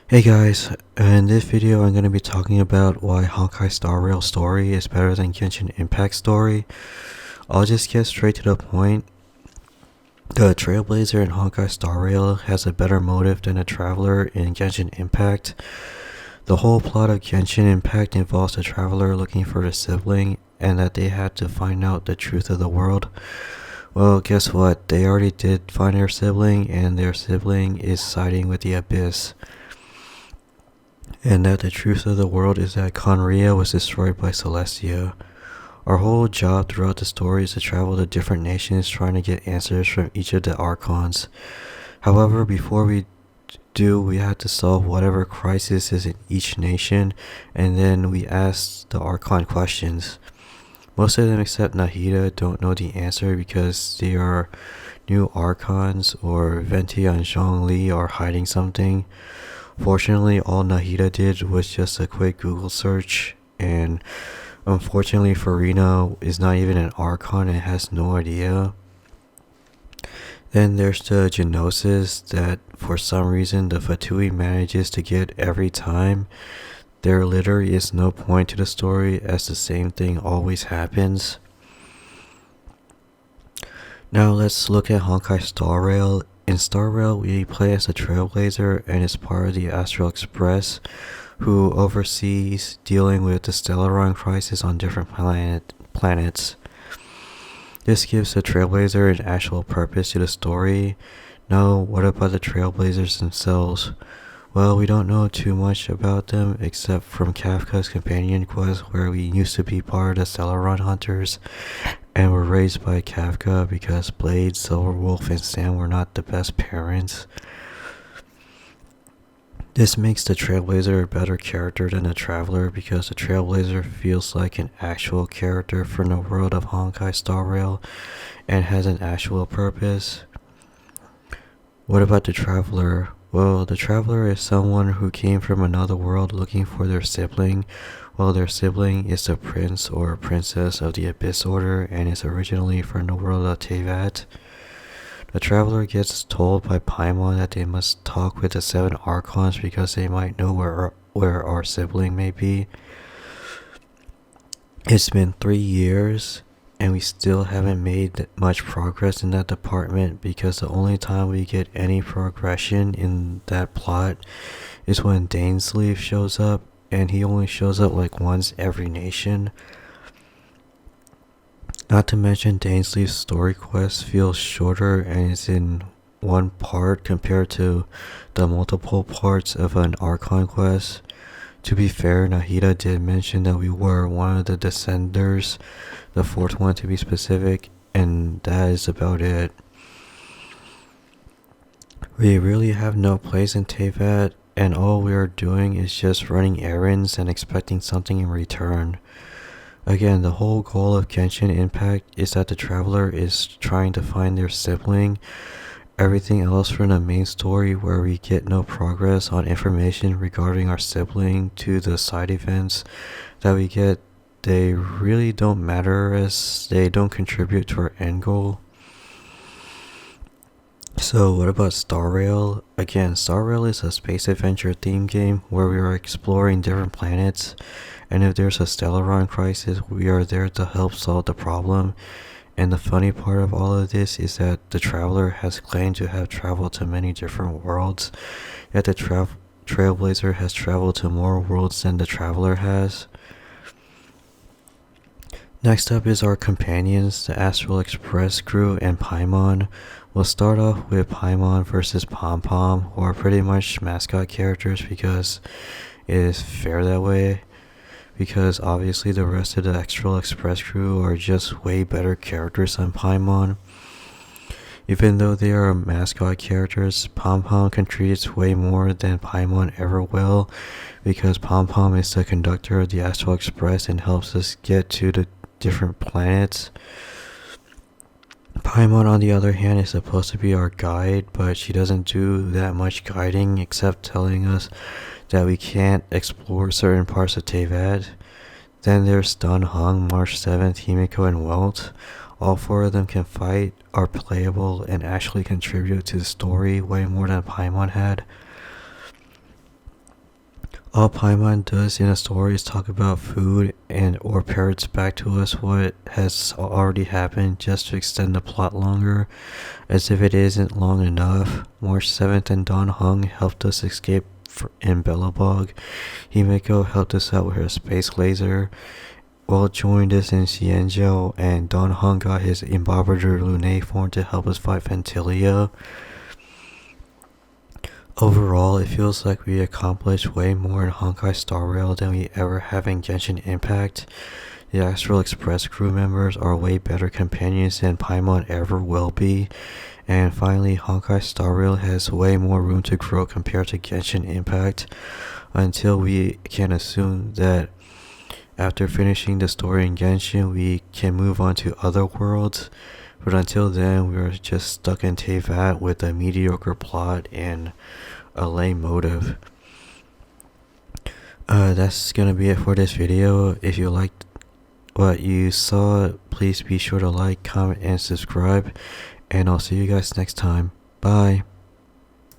Hey guys, in this video I'm going to be talking about why Honkai Star Rail story is better than Genshin Impact story. I'll just get straight to the point. The Trailblazer in Honkai Star Rail has a better motive than a Traveler in Genshin Impact. The whole plot of Genshin Impact involves the Traveler looking for their sibling and that they had to find out the truth of the world. Well, guess what? They already did find their sibling, and their sibling is siding with the Abyss. And that the truth of the world is that Conria was destroyed by Celestia. Our whole job throughout the story is to travel to different nations trying to get answers from each of the Archons. However, before we do, we have to solve whatever crisis is in each nation, and then we ask the Archon questions. Most of them except Nahida don't know the answer because they are new Archons, or Venti and Zhongli are hiding something. Fortunately, all Nahida did was just a quick Google search, and unfortunately Farina is not even an Archon and has no idea. Then there's the Genosis that for some reason the Fatui manages to get every time. There literally is no point to the story as the same thing always happens. Now let's look at Honkai Star Rail. In Star Rail, we play as a Trailblazer and is part of the Astral Express, who oversees dealing with the Stellaron crisis on different planets. This gives the Trailblazer an actual purpose to the story. Now, what about the Trailblazers themselves? Well, we don't know too much about them except from Kafka's companion quest, where we used to be part of the Stellaron Hunters and were raised by Kafka because Blade, Silverwolf, and Sam were not the best parents. This makes the Trailblazer a better character than the Traveler because the Trailblazer feels like an actual character from the world of Honkai Star Rail and has an actual purpose. What about the Traveler? Well, the Traveler is someone who came from another world looking for their sibling, while their sibling is the prince or princess of the Abyss Order and is originally from the world of Teyvat. The Traveler gets told by Paimon that they must talk with the 7 Archons because they might know where our sibling may be. It's been 3 years and we still haven't made much progress in that department because the only time we get any progression in that plot is when Dainsleif shows up, and he only shows up like once every nation. Not to mention Dainsleif's story quest feels shorter and is in one part compared to the multiple parts of an Archon quest. To be fair, Nahida did mention that we were one of the Descenders, the 4th one to be specific, and that is about it. We really have no place in Teyvat, and all we are doing is just running errands and expecting something in return. Again, the whole goal of Genshin Impact is that the Traveler is trying to find their sibling. Everything else from the main story where we get no progress on information regarding our sibling to the side events that we get, they really don't matter as they don't contribute to our end goal. So what about Star Rail? Again, Star Rail is a space adventure theme game where we are exploring different planets, and if there's a Stellaron crisis, we are there to help solve the problem. And the funny part of all of this is that the Traveler has claimed to have traveled to many different worlds, yet the Trailblazer has traveled to more worlds than the Traveler has. Next up is our companions, the Astral Express crew and Paimon. We'll start off with Paimon versus Pom Pom, who are pretty much mascot characters because it is fair that way. Because obviously the rest of the Astral Express crew are just way better characters than Paimon. Even though they are mascot characters, Pom Pom contributes way more than Paimon ever will, because Pom Pom is the conductor of the Astral Express and helps us get to the different planets. Paimon, on the other hand, is supposed to be our guide, but she doesn't do that much guiding except telling us that we can't explore certain parts of Teyvat. Then there's Dun Hung, March 7th, Himiko, and Welt. All 4 of them can fight, are playable, and actually contribute to the story way more than Paimon had. All Paimon does in a story is talk about food and or parrots back to us what has already happened just to extend the plot longer, as if it isn't long enough. March 7th and Don Hung helped us escape in Bellabog. Himeko helped us out with her space laser. Walt joined us in Xīngqióng, and Don Hung got his Embobber Lunae form to help us fight Ventilia. Overall, it feels like we accomplished way more in Honkai Star Rail than we ever have in Genshin Impact. The Astral Express crew members are way better companions than Paimon ever will be. And finally, Honkai Star Rail has way more room to grow compared to Genshin Impact, until we can assume that after finishing the story in Genshin, we can move on to other worlds. But until then, we are just stuck in Teyvat with a mediocre plot and a lame motive. That's gonna be it for this video. If you liked what you saw, please be sure to like, comment, and subscribe. And I'll see you guys next time. Bye.